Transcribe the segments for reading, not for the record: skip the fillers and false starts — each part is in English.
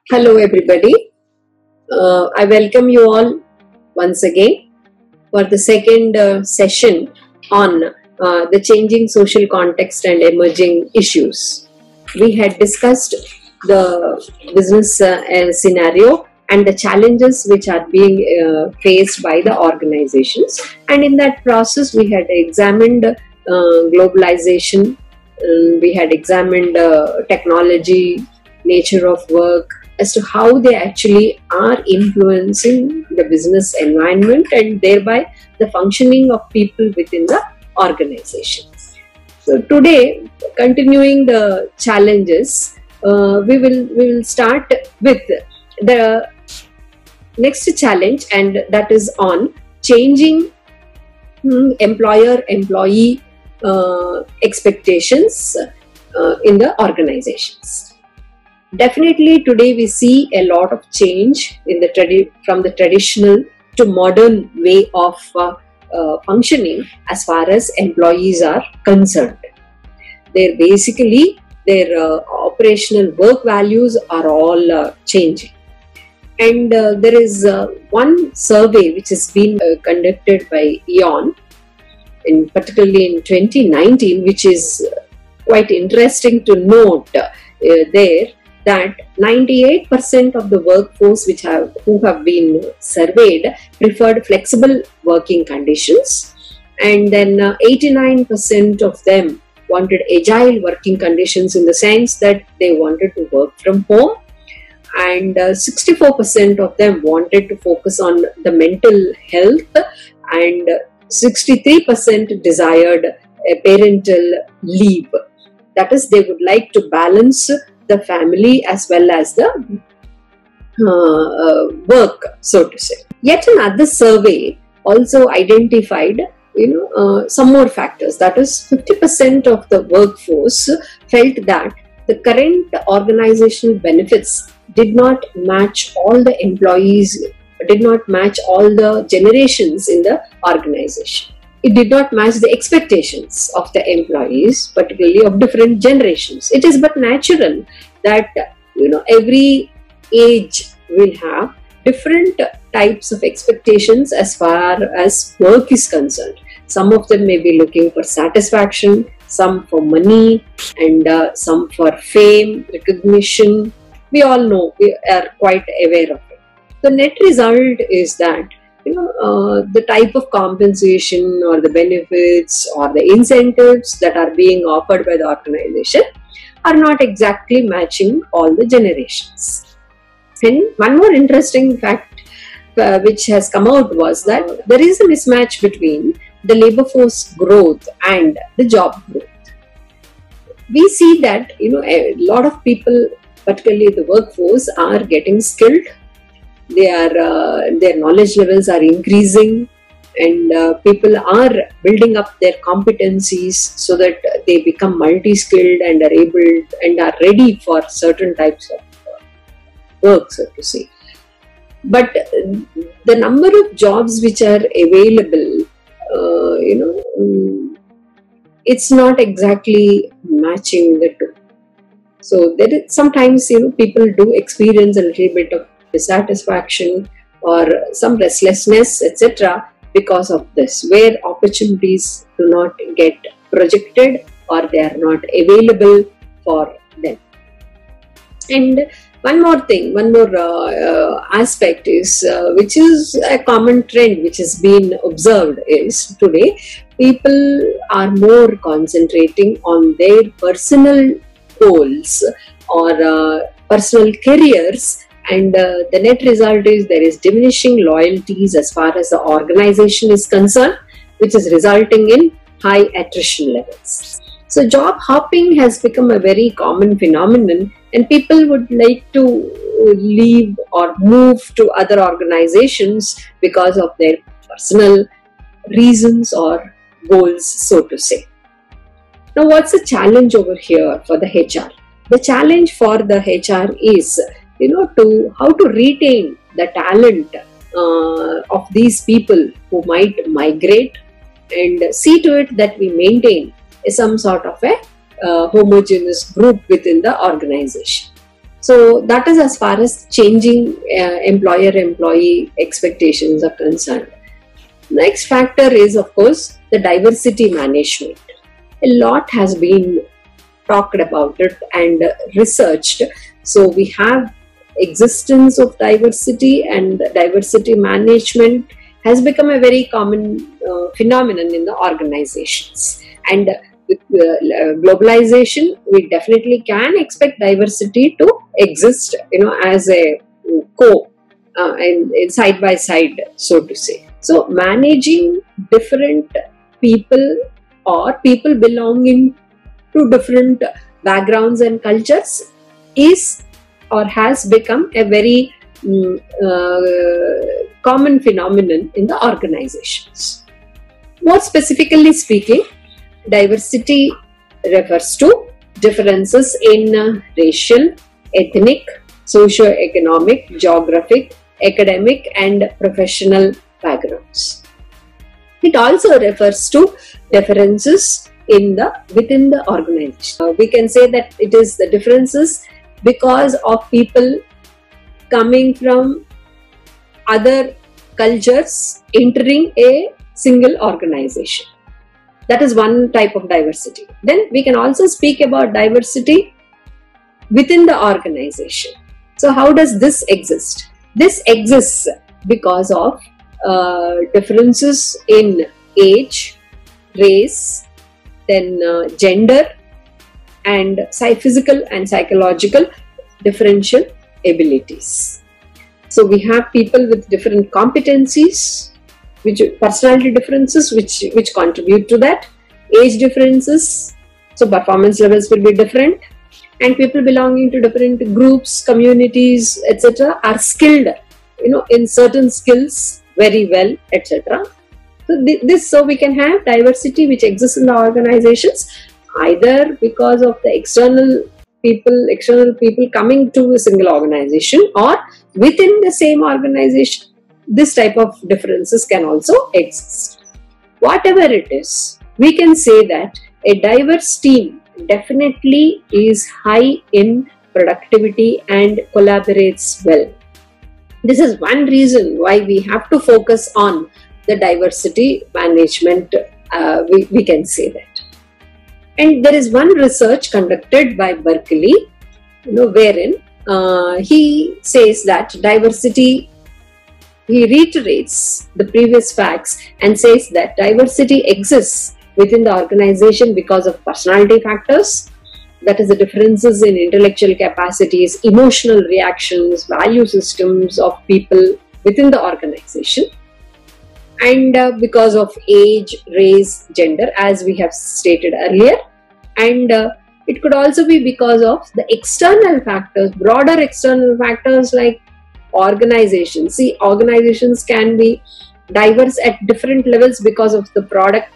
Hello everybody. I welcome you all once again for the second session on the changing social context and emerging issues. We had discussed the business scenario and the challenges which are being faced by the organizations, and in that process we had examined globalization, we had examined technology, nature of work, as to how they actually are influencing the business environment and thereby the functioning of people within the organization. So today, continuing the challenges, we will start with the next challenge, and that is on changing employer-employee expectations in the organizations. Definitely today we see a lot of change in the from the traditional to modern way of functioning as far as employees are concerned. Their operational work values are all changing. And there is one survey which has been conducted by Aon, particularly in 2019, which is quite interesting to note there, that 98% of the workforce who have been surveyed preferred flexible working conditions, and then 89% of them wanted agile working conditions, in the sense that they wanted to work from home, and 64% of them wanted to focus on the mental health, and 63% desired a parental leave. That is, they would like to balance the family as well as the work, so to say. Yet another survey also identified some more factors. That is, 50% of the workforce felt that the current organizational benefits did not match all the employees, did not match all the generations in the organization. It did not match the expectations of the employees, particularly of different generations. It is but natural that every age will have different types of expectations as far as work is concerned. Some of them may be looking for satisfaction, some for money, and some for fame, recognition. We all know, we are quite aware of it. The net result is that the type of compensation or the benefits or the incentives that are being offered by the organization are not exactly matching all the generations. And one more interesting fact which has come out was that there is a mismatch between the labor force growth and the job growth. We see that a lot of people, particularly the workforce, are getting skilled. Their knowledge levels are increasing, and people are building up their competencies so that they become multi-skilled and are able and are ready for certain types of work, so to say. But the number of jobs which are available, it's not exactly matching the two. So there is sometimes people do experience a little bit of dissatisfaction or some restlessness, etc., because of this, where opportunities do not get projected or they are not available for them. And one more aspect is, which is a common trend which has been observed, is today people are more concentrating on their personal goals or personal careers, and the net result is there is diminishing loyalties as far as the organization is concerned, which is resulting in high attrition levels. So job hopping has become a very common phenomenon, and people would like to leave or move to other organizations because of their personal reasons or goals, so to say. Now, what's the challenge over here for the HR? The challenge for the HR is how to retain the talent of these people who might migrate, and see to it that we maintain some sort of a homogeneous group within the organization. So that is as far as changing employer-employee expectations are concerned. Next factor is, of course, the diversity management. A lot has been talked about it and researched. So we have existence of diversity, and diversity management has become a very common phenomenon in the organizations. And with globalization, we definitely can expect diversity to exist, as a and side by side, so to say. So managing different people or people belonging to different backgrounds and cultures is or has become a very common phenomenon in the organizations. More specifically speaking, diversity refers to differences in racial, ethnic, socio-economic, geographic, academic and professional backgrounds. It also refers to differences within the organization. We can say that it is the differences because of people coming from other cultures entering a single organization. That is one type of diversity. Then we can also speak about diversity within the organization. So how does this exist? This exists because of differences in age, race, then gender, and physical and psychological differential abilities. So we have people with different competencies, personality differences which contribute to that, age differences, so performance levels will be different, and people belonging to different groups, communities, etc. are skilled, in certain skills very well, etc. So we can have diversity which exists in the organizations either because of the external people coming to a single organization, or within the same organization. This type of differences can also exist. Whatever it is, we can say that a diverse team definitely is high in productivity and collaborates well. This is one reason why we have to focus on the diversity management, we can say that. And there is one research conducted by Berkeley, wherein he says that he reiterates the previous facts and says that diversity exists within the organization because of personality factors, that is the differences in intellectual capacities, emotional reactions, value systems of people within the organization, and because of age, race, gender, as we have stated earlier. And it could also be because of the external factors, broader external factors like organizations. See, organizations can be diverse at different levels because of the product,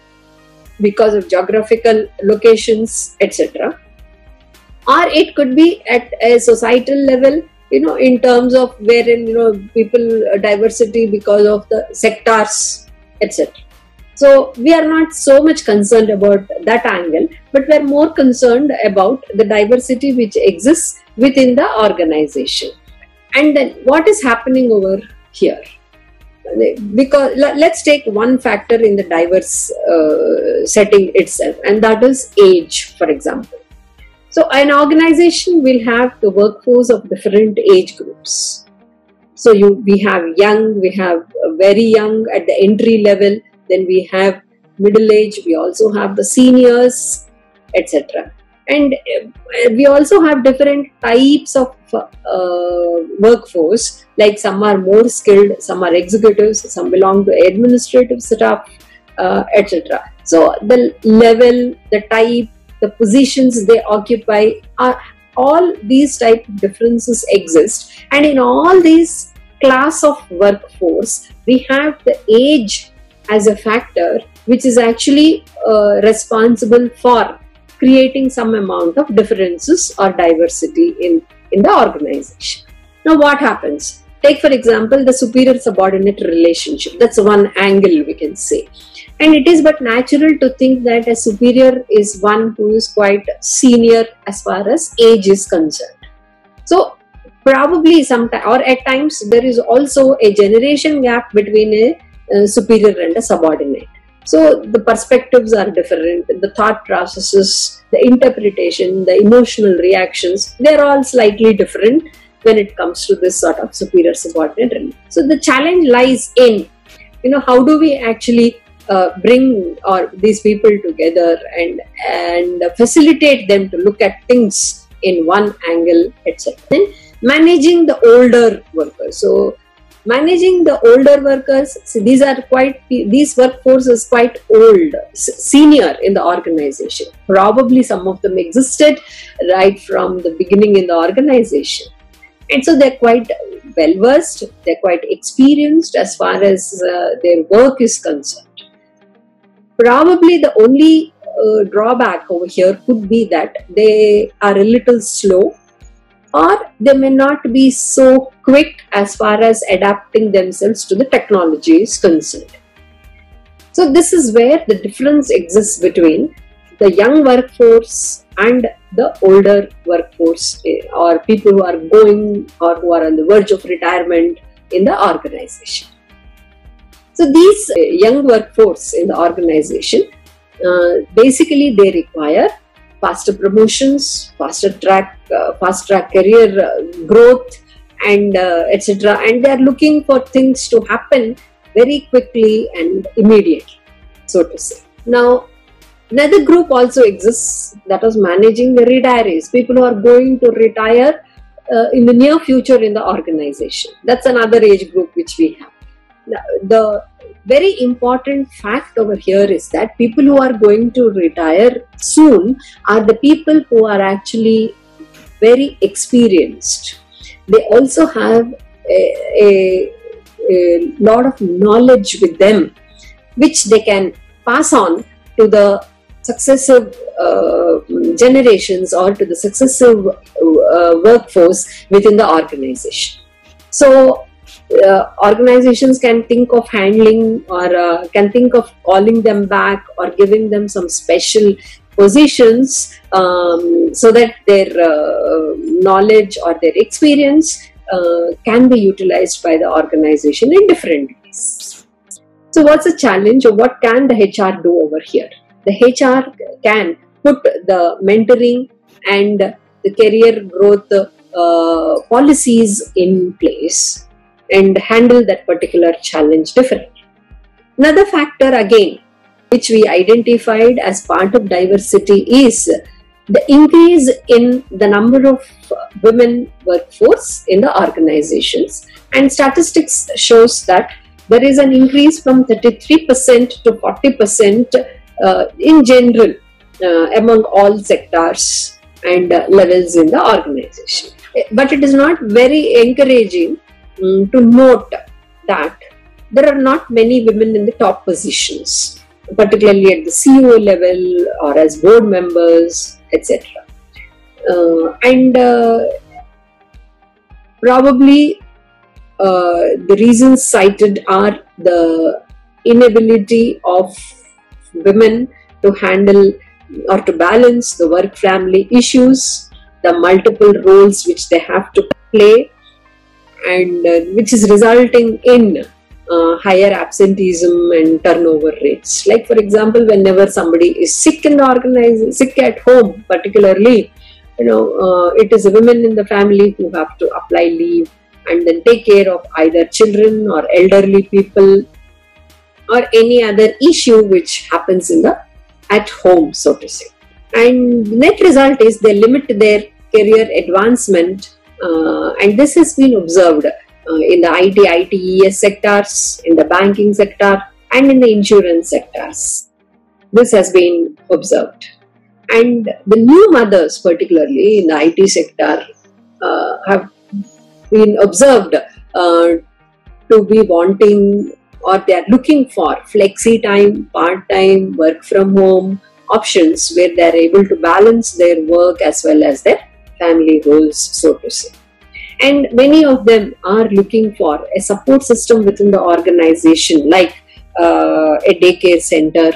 because of geographical locations, etc. Or it could be at a societal level, in terms of wherein, people diversity because of the sectors, etc. So we are not so much concerned about that angle, but we are more concerned about the diversity which exists within the organization. And then what is happening over here? Because let's take one factor in the diverse setting itself, and that is age, for example. So an organization will have the workforce of different age groups. So we have young, we have very young at the entry level, then we have middle age, we also have the seniors, etc. And we also have different types of workforce, like some are more skilled, some are executives, some belong to administrative staff, etc. So the level, the type, the positions they occupy, all these type of differences exist. And in all these class of workforce, we have the age as a factor which is actually responsible for creating some amount of differences or diversity in the organization. Now what happens? Take for example the superior-subordinate relationship. That's one angle we can say. And it is but natural to think that a superior is one who is quite senior as far as age is concerned. So probably sometimes, or at times, there is also a generation gap between a superior and a subordinate. So the perspectives are different, the thought processes, the interpretation, the emotional reactions, they're all slightly different when it comes to this sort of superior subordinate relation. So the challenge lies in, how do we actually bring these people together and facilitate them to look at things in one angle, etc. Then managing the older workers. So managing the older workers, see, these workforce is quite old, senior in the organization. Probably some of them existed right from the beginning in the organization. And so they're quite well versed, they're quite experienced as far as their work is concerned. Probably the only drawback over here could be that they are a little slow, or they may not be so quick as far as adapting themselves to the technology is concerned. So this is where the difference exists between the young workforce and the older workforce, or people who are going or who are on the verge of retirement in the organization. So these young workforce in the organization, basically they require faster promotions, fast track career growth, and etc. And they are looking for things to happen very quickly and immediately, so to say. Now, another group also exists, that is managing the retirees, people who are going to retire in the near future in the organization. That's another age group which we have. Now, the very important fact over here is that people who are going to retire soon are the people who are actually very experienced. They also have a lot of knowledge with them, which they can pass on to the successive generations or to the successive workforce within the organization. So organizations can think of handling, or can think of calling them back or giving them some special positions, so that their knowledge or their experience can be utilized by the organization in different ways. So what's the challenge, or what can the HR do over here? The HR can put the mentoring and the career growth policies in place and handle that particular challenge differently. Another factor again, which we identified as part of diversity, is the increase in the number of women workforce in the organizations. And statistics shows that there is an increase from 33% to 40% in general among all sectors and levels in the organization. But it is not very encouraging to note that there are not many women in the top positions, particularly at the CEO level or as board members, etc. Probably the reasons cited are the inability of women to handle or to balance the work-family issues, the multiple roles which they have to play, and which is resulting in higher absenteeism and turnover rates. Like, for example, whenever somebody is sick in the organization, sick at home particularly, it is the women in the family who have to apply leave and then take care of either children or elderly people or any other issue which happens at home, so to say. And the net result is they limit their career advancement, and this has been observed in the IT, ITES sectors, in the banking sector, and in the insurance sectors. This has been observed. And the new mothers, particularly in the IT sector, have been observed to be wanting, or they are looking for, flexi time, part-time, work from home options where they are able to balance their work as well as their family roles, so to say. And many of them are looking for a support system within the organization, like a daycare center,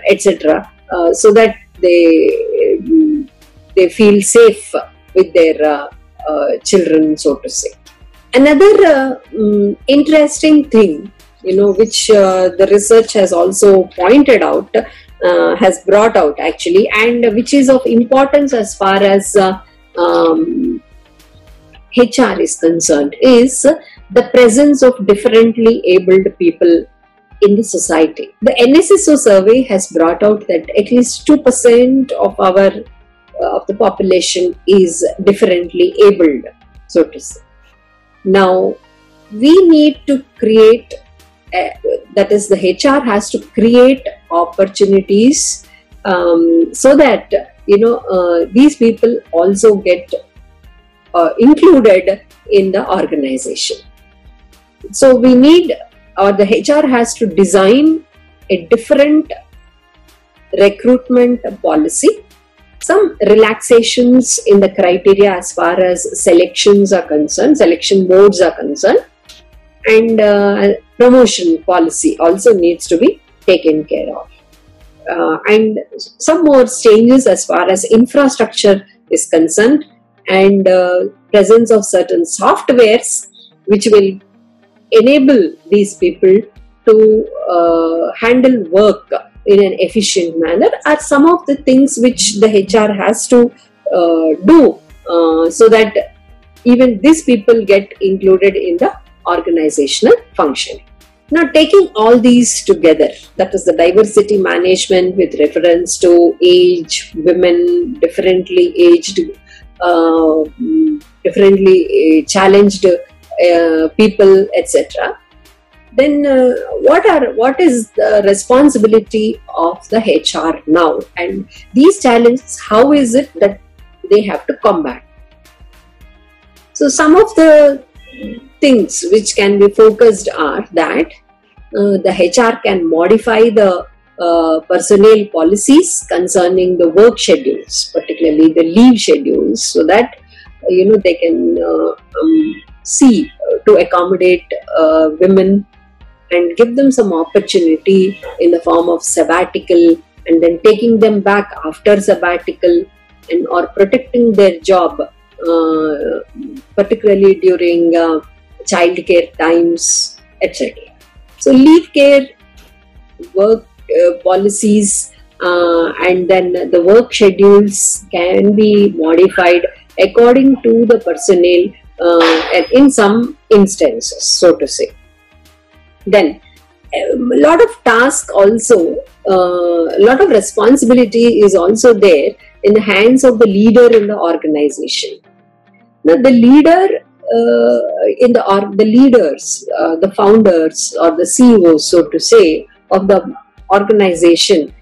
etc., so that they feel safe with their children, so to say. Another interesting thing, which the research has also pointed out, has brought out actually, and which is of importance as far as HR is concerned, is the presence of differently abled people in the society. The NSSO survey has brought out that at least 2% of the population is differently abled, so to say. Now, we need to create, that is, the HR has to create opportunities so that these people also get included in the organization. So we need, or the HR has to design a different recruitment policy, some relaxations in the criteria as far as selections are concerned, selection boards are concerned, and promotion policy also needs to be taken care of. And some more changes as far as infrastructure is concerned, and presence of certain softwares which will enable these people to handle work in an efficient manner are some of the things which the HR has to do so that even these people get included in the organizational function. Now, taking all these together, that is the diversity management with reference to age, women, differently aged, differently challenged people, etc. Then what is the responsibility of the HR now, and these challenges, how is it that they have to combat? So some of the things which can be focused are that the HR can modify the personnel policies concerning the work schedules, particularly the leave schedules, so that they can see to accommodate women and give them some opportunity in the form of sabbatical, and then taking them back after sabbatical, and or protecting their job, particularly during childcare times, etc. So leave care, work policies, and then the work schedules can be modified according to the personnel in some instances, so to say. Then a lot of tasks also, a lot of responsibility is also there in the hands of the leader in the organization. Now the leader the leaders, the founders or the CEOs, so to say, of the organization,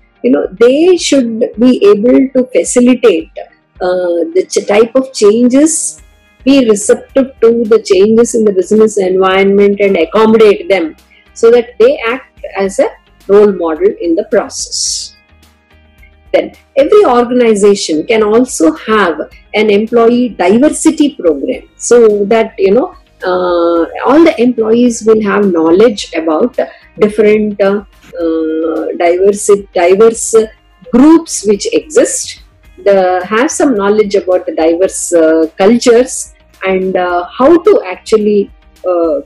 they should be able to facilitate the type of changes, be receptive to the changes in the business environment and accommodate them, so that they act as a role model in the process. Then every organization can also have an employee diversity program, so that all the employees will have knowledge about different diverse groups which exist. They have some knowledge about the diverse cultures and how to actually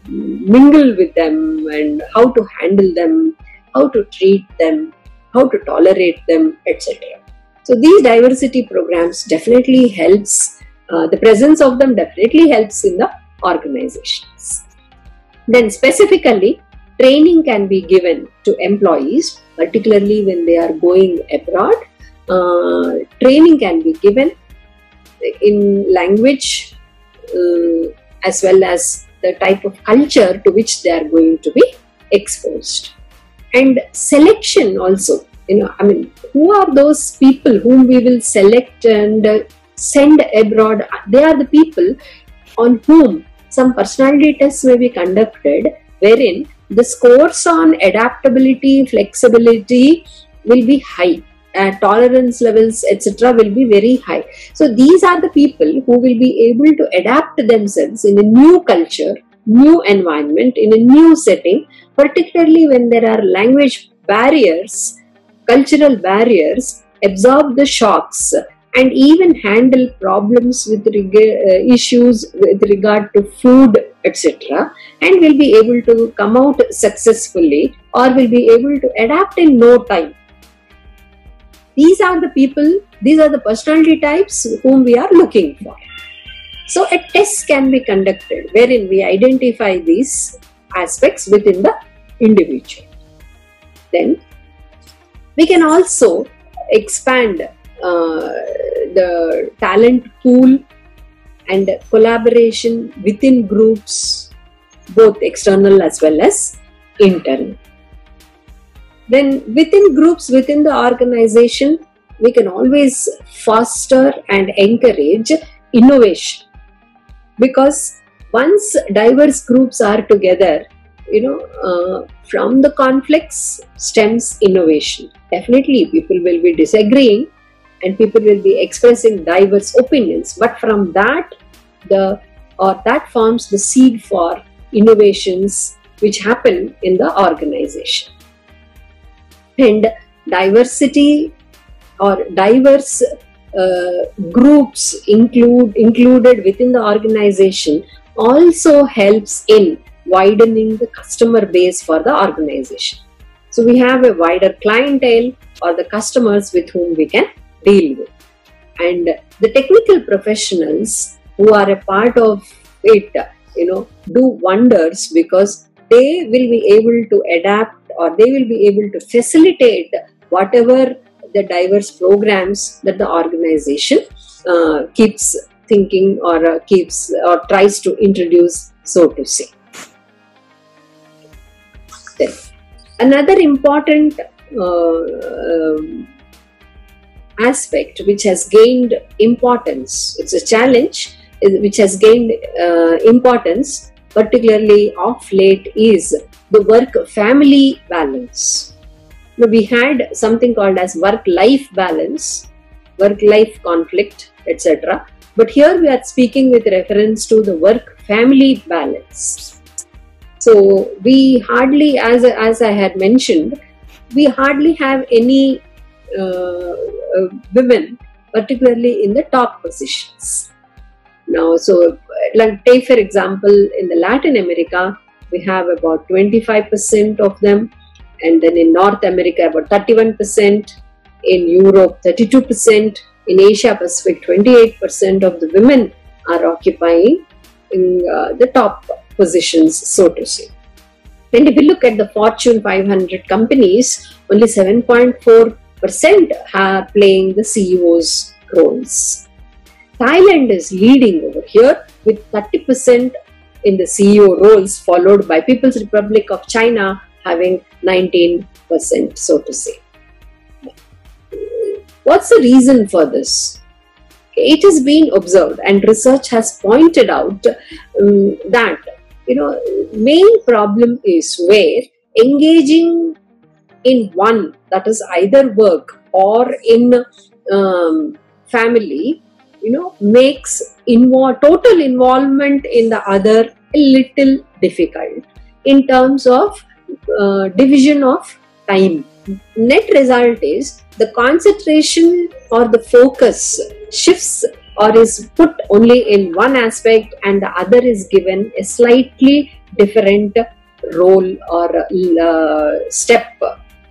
mingle with them, and how to handle them, how to treat them, how to tolerate them, etc. So these diversity programs definitely helps, the presence of them definitely helps in the organizations. Then specifically, training can be given to employees, particularly when they are going abroad. Training can be given in language as well as the type of culture to which they are going to be exposed. And selection also, who are those people whom we will select and send abroad? They are the people on whom some personality tests may be conducted, wherein the scores on adaptability, flexibility will be high, tolerance levels, etc. will be very high. So these are the people who will be able to adapt themselves in a new culture, new environment, in a new setting, particularly when there are language barriers, cultural barriers, absorb the shocks and even handle problems with issues with regard to food, etc., and will be able to come out successfully, or will be able to adapt in no time. These are the people, these are the personality types whom we are looking for. So a test can be conducted wherein we identify these aspects within the individual. Then we can also expand the talent pool and collaboration within groups, both external as well as internal. Then within groups, within the organization, we can always foster and encourage innovation, because once diverse groups are together, from the conflicts stems innovation. Definitely people will be disagreeing and people will be expressing diverse opinions, but from that that forms the seed for innovations which happen in the organization. And diversity or diverse groups included within the organization also helps in widening the customer base for the organization. So we have a wider clientele or the customers with whom we can deal with. And the technical professionals who are a part of it, do wonders, because they will be able to adapt, or they will be able to facilitate whatever the diverse programs that the organization keeps thinking or tries to introduce, so to say. Then, another important aspect which has gained importance, it's a challenge which has gained importance, particularly of late, is the work-family balance. Now, we had something called as work-life balance, work-life conflict, etc. But here we are speaking with reference to the work-family balance. So we hardly, as I had mentioned, we hardly have any women, particularly in the top positions. Now, so like take for example, in the Latin America, we have about 25% of them, and then in North America about 31%, in Europe 32%, in Asia Pacific 28% of the women are occupying in the top positions, so to say. And if you look at the Fortune 500 companies, only 7.4% are playing the CEO's roles. Thailand is leading over here with 30% in the CEO roles, followed by People's Republic of China having 19%, so to say. What's the reason for this? It has been observed, and research has pointed out that main problem is where engaging in one, that is either work or in family, makes total involvement in the other a little difficult in terms of division of time. Net result is the concentration or the focus shifts or is put only in one aspect, and the other is given a slightly different role or step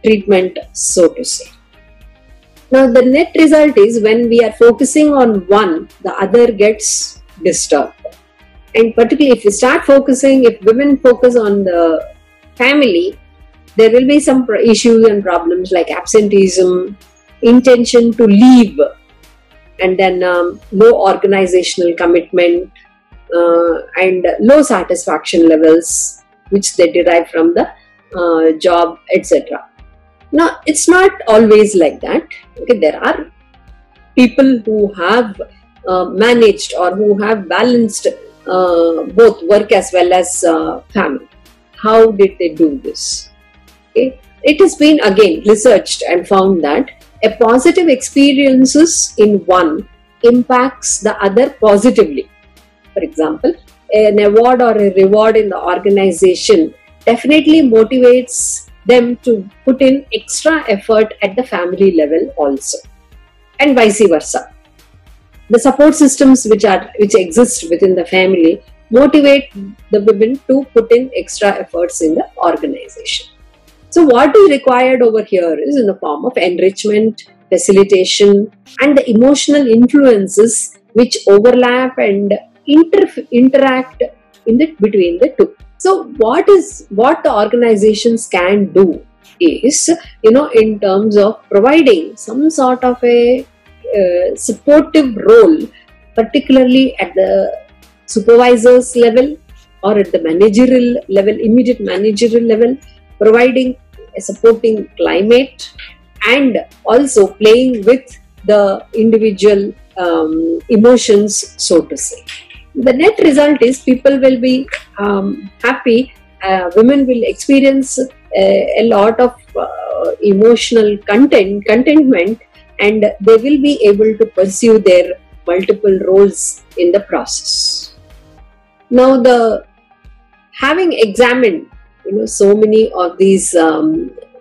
treatment, so to say. Now, the net result is when we are focusing on one, the other gets disturbed. And particularly if we start focusing, if women focus on the family, there will be some issues and problems like absenteeism, intention to leave, and then low organizational commitment and low satisfaction levels which they derive from the job, etc. Now, it's not always like that. Okay, there are people who have managed or who have balanced both work as well as family. How did they do this? Okay. It has been again researched and found that a positive experiences in one impacts the other positively. For example, an award or a reward in the organization definitely motivates them to put in extra effort at the family level also, and vice versa. the support systems which exist within the family motivate the women to put in extra efforts in the organization. So what is required over here is in the form of enrichment, facilitation, and the emotional influences which overlap and interact between the two. So what the organizations can do is, in terms of providing some sort of a supportive role, particularly at the supervisors level or at the managerial level, immediate managerial level, providing a supporting climate and also playing with the individual emotions, so to say. The net result is people will be happy, women will experience a lot of emotional contentment, and they will be able to pursue their multiple roles in the process. Now, having examined so many of these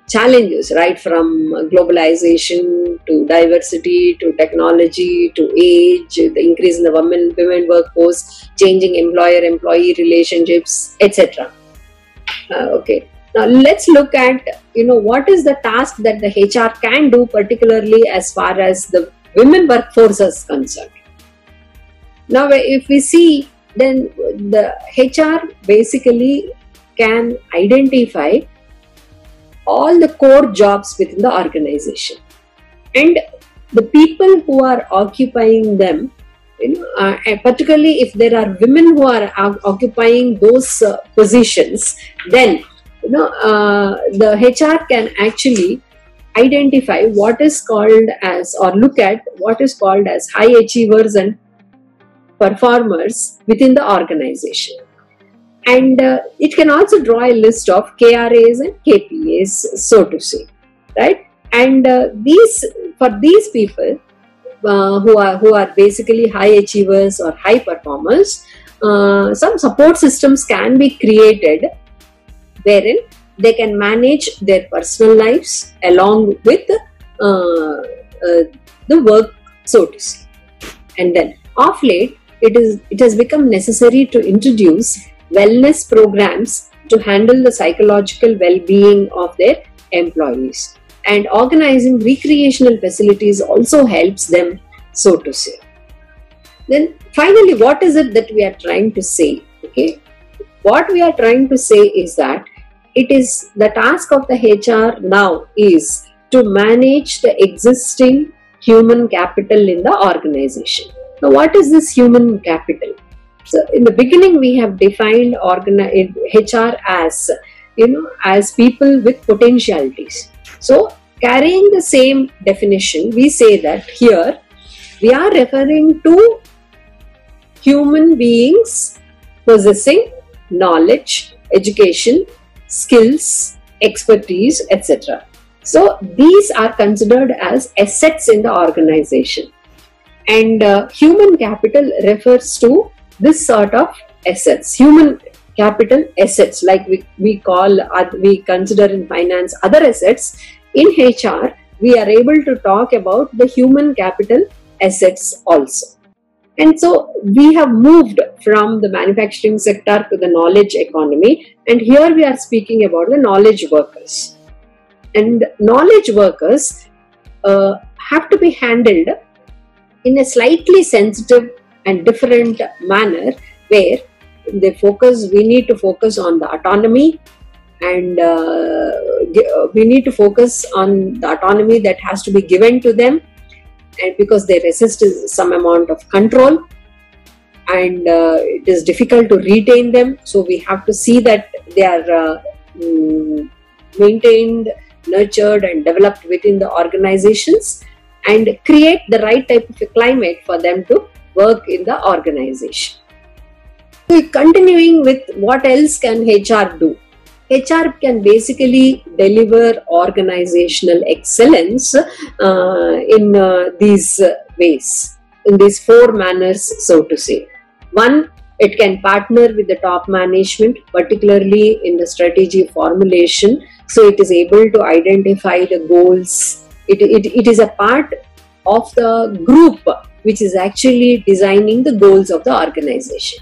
challenges, right from globalization to diversity to technology to age, the increase in the women workforce, changing employer-employee relationships, etc. Okay. Now let's look at what is the task that the HR can do, particularly as far as the women workforce is concerned. Now, if we see, then the HR basically can identify all the core jobs within the organization, and the people who are occupying them, particularly if there are women who are occupying those positions, then the HR can actually identify what is called as, or look at what is called as high achievers and performers within the organization. And it can also draw a list of KRAs and KPAs, so to say, right? And for these people who are basically high achievers or high performers, some support systems can be created wherein they can manage their personal lives along with the work, so to say. And then of late, it has become necessary to introduce wellness programs to handle the psychological well-being of their employees, and organizing recreational facilities also helps them, so to say. Then finally, what is it that we are trying to say? Okay, what we are trying to say is that it is the task of the HR now is to manage the existing human capital in the organization. Now, what is this human capital? So, in the beginning, we have defined HR as, as people with potentialities. So, carrying the same definition, we say that here we are referring to human beings possessing knowledge, education, skills, expertise, etc. So, these are considered as assets in the organization. And human capital refers to this sort of assets, human capital assets, like we consider in finance other assets. In HR, we are able to talk about the human capital assets also. And so we have moved from the manufacturing sector to the knowledge economy, and here we are speaking about the knowledge workers. And knowledge workers have to be handled in a slightly sensitive and different manner, where we need to focus on the autonomy, and we need to focus on the autonomy that has to be given to them, and because they resist some amount of control, and it is difficult to retain them, so we have to see that they are maintained, nurtured and developed within the organizations, and create the right type of a climate for them to work in the organization. So, continuing with what else can HR do? HR can basically deliver organizational excellence in these ways, in these four manners, so to say. One, it can partner with the top management, particularly in the strategy formulation, so it is able to identify the goals. It is a part of the group which is actually designing the goals of the organization.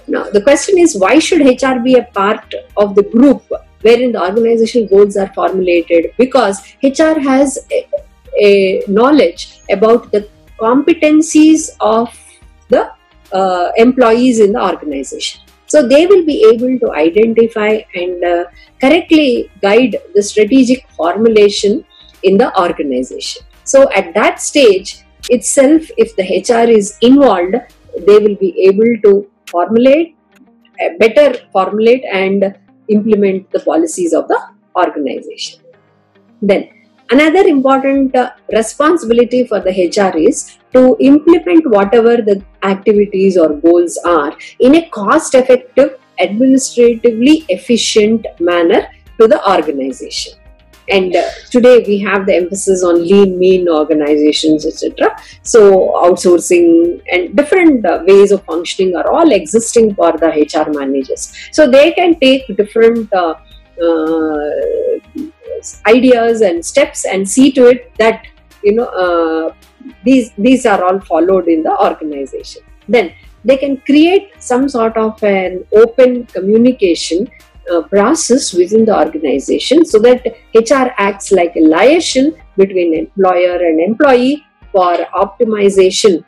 Now, the question is, why should HR be a part of the group wherein the organizational goals are formulated? Because HR has a knowledge about the competencies of the employees in the organization. So they will be able to identify and correctly guide the strategic formulation in the organization. So at that stage itself, if the HR is involved, they will be able to better formulate and implement the policies of the organization. Then another important responsibility for the HR is to implement whatever the activities or goals are in a cost-effective, administratively efficient manner to the organization. And today we have the emphasis on lean, mean organizations, etc. So outsourcing and different ways of functioning are all existing for the HR managers. So they can take different ideas and steps and see to it that these are all followed in the organization. Then they can create some sort of an open communication process within the organization, so that HR acts like a liaison between employer and employee for optimization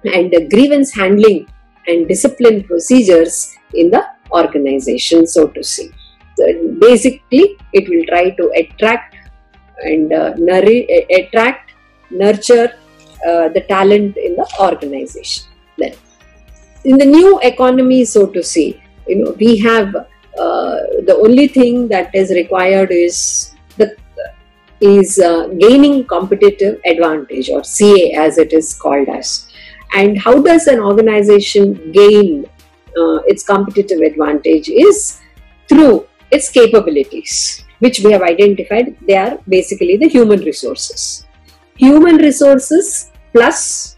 and grievance handling and discipline procedures in the organization, so to say. So basically, it will try to attract and nurture the talent in the organization. Then, in the new economy, so to say, we have the only thing that is required is gaining competitive advantage, or CA as it is called as. And how does an organization gain its competitive advantage? Is through its capabilities, which we have identified. They are basically the human resources. Human resources plus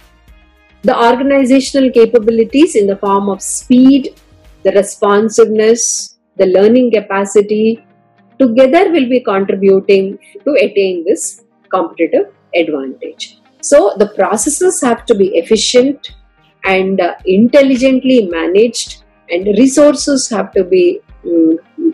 the organizational capabilities in the form of speed, the responsiveness, the learning capacity, together will be contributing to attain this competitive advantage. So the processes have to be efficient and intelligently managed, and resources have to be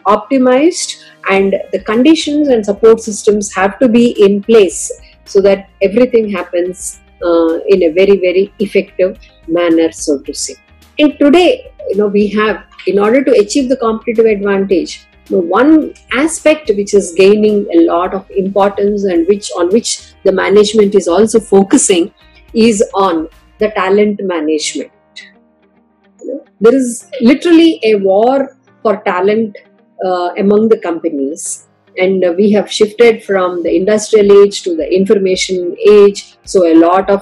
optimized, and the conditions and support systems have to be in place so that everything happens in a very, very effective manner, so to say. And today, we have, in order to achieve the competitive advantage, one aspect which is gaining a lot of importance and on which the management is also focusing is on the talent management. There is literally a war for talent among the companies, and we have shifted from the industrial age to the information age. So a lot of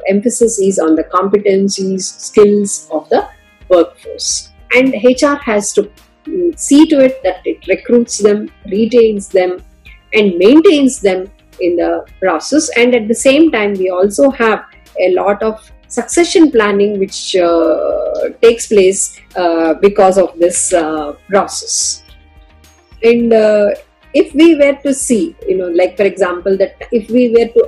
emphasis is on the competencies, skills of the workforce, and HR has to see to it that it recruits them, retains them, and maintains them in the process. And at the same time, we also have a lot of succession planning which takes place because of this process. And if we were to see, like for example, that if we were to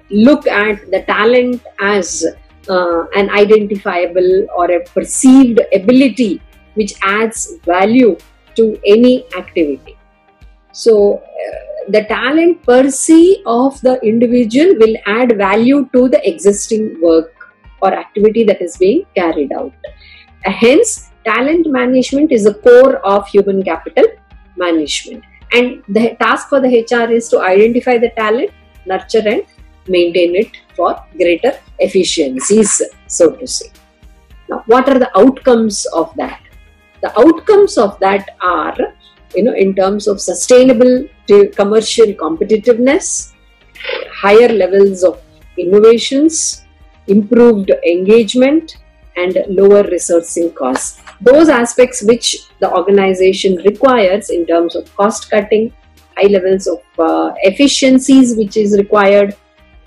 look at the talent as an identifiable or a perceived ability which adds value to any activity. So the talent per se of the individual will add value to the existing work or activity that is being carried out. Hence, talent management is the core of human capital management. And the task for the HR is to identify the talent, nurture and maintain it for greater efficiencies, so to say. Now, what are the outcomes of that? The outcomes of that are, in terms of sustainable commercial competitiveness, higher levels of innovations, improved engagement, and lower resourcing costs. Those aspects which the organization requires in terms of cost cutting, high levels of efficiencies which is required,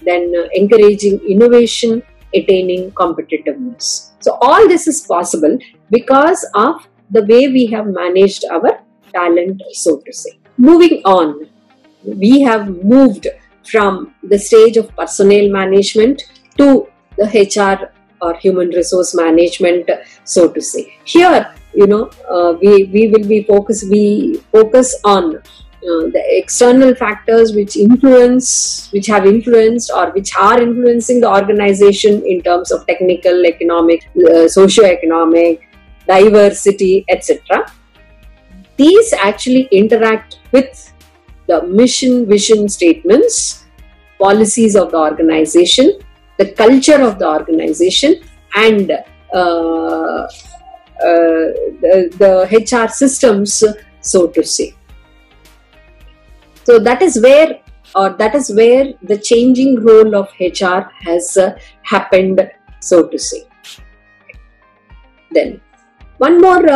then encouraging innovation, attaining competitiveness. So all this is possible because of the way we have managed our talent, so to say. Moving on, we have moved from the stage of personnel management to the HR or human resource management, so to say. Here, we focus on the external factors which have influenced or which are influencing the organization in terms of technical, economic, socio-economic, diversity, etc. These actually interact with the mission, vision statements, policies of the organization, the culture of the organization, and the HR systems, so to say. So that is where the changing role of HR has happened, so to say. Then one more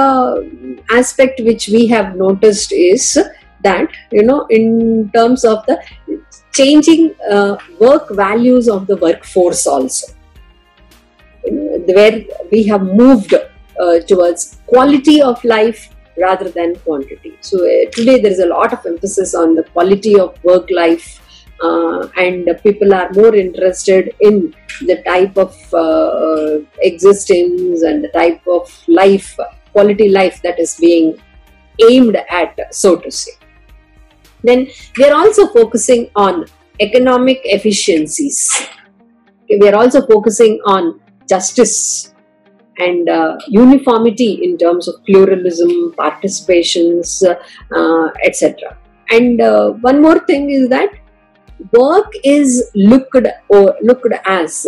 aspect which we have noticed is that, in terms of the changing work values of the workforce also, where we have moved towards quality of life rather than quantity. So today there is a lot of emphasis on the quality of work life, and people are more interested in the type of existence and the type of life, quality life that is being aimed at, so to say. Then we are also focusing on economic efficiencies. We are also focusing on justice and uniformity in terms of pluralism, participations, etc. And one more thing is that work is looked as,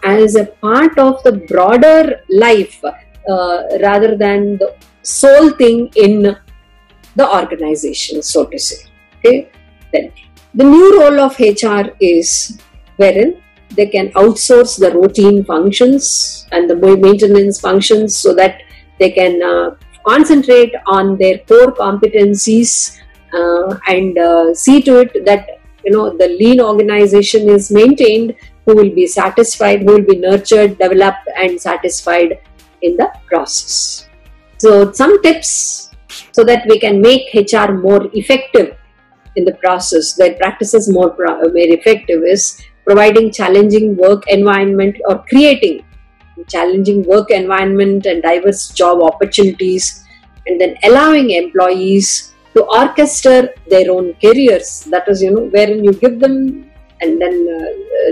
as a part of the broader life rather than the sole thing in the organization, so to say. Okay. Then the new role of HR is wherein they can outsource the routine functions and the maintenance functions so that they can concentrate on their core competencies and see to it that the lean organization is maintained, who will be satisfied, who will be nurtured, developed and satisfied in the process. So some tips so that we can make HR more effective in the process, their practices more effective, is providing challenging work environment or creating challenging work environment and diverse job opportunities, and then allowing employees to orchestrate their own careers. That is, wherein you give them and then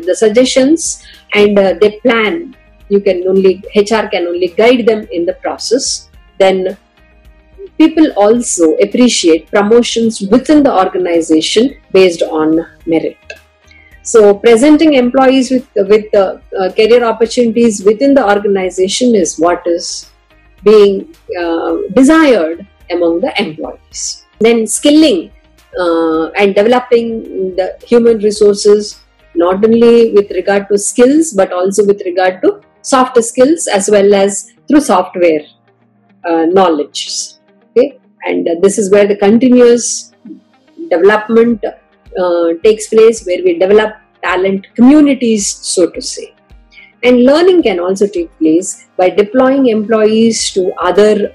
the suggestions and they plan. HR can only guide them in the process. Then people also appreciate promotions within the organization based on merit. So presenting employees with career opportunities within the organization is what is being desired among the employees. Then skilling and developing the human resources, not only with regard to skills but also with regard to soft skills as well as through software knowledge. Okay? And this is where the continuous development takes place, where we develop talent communities, so to say. And learning can also take place by deploying employees to other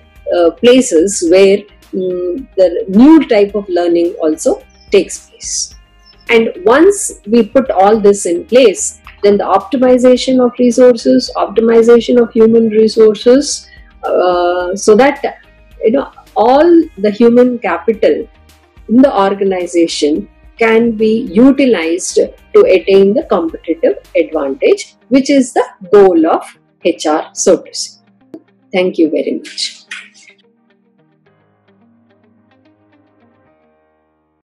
places where the new type of learning also takes place. And once we put all this in place, then the optimization of resources, optimization of human resources, so that all the human capital in the organization can be utilized to attain the competitive advantage, which is the goal of HR, so to say. Thank you very much.